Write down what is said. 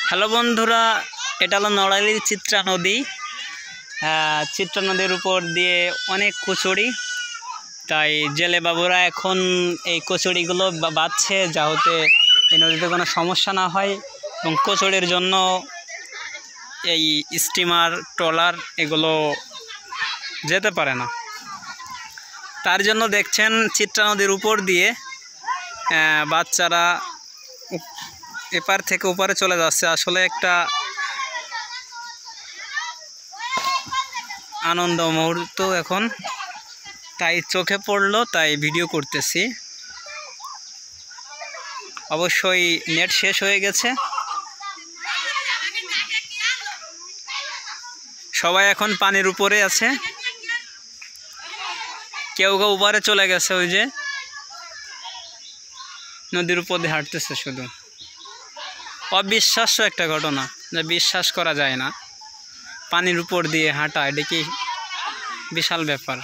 Hello বন্ধুরা, এটা হলো নড়াইলের চিত্রা নদী। চিত্রা নদীর উপর দিয়ে অনেক কচুরি, তাই জেলে বাবুরা এখন এই কচুরিগুলো বাঁধছে যাতে এই নদীতে কোনো সমস্যা না হয়, এবং কচুরির জন্য এই স্টিমার ট্রলার এগুলো যেতে পারে না। তার জন্য দেখছেন চিত্রা নদীর উপর দিয়ে বাচ্চারা এপার থেকে ওপারে চলে যাচ্ছে। আসলে একটা আনন্দ মুহূর্ত এখন, তাই চোখে পড়লো, তাই ভিডিও করতেছি। অবশ্যই নেট শেষ হয়ে গেছে, সবাই এখন পানির উপরে আছে, কেউ কেউ উপরে চলে গেছে, ওই যে নদীর উপর দিয়ে হাঁটতেছে। শুধু অবিশ্বাস্য একটা ঘটনা, যা বিশ্বাস করা যায় না। পানির উপর দিয়ে হাঁটা এটা কি বিশাল ব্যাপার।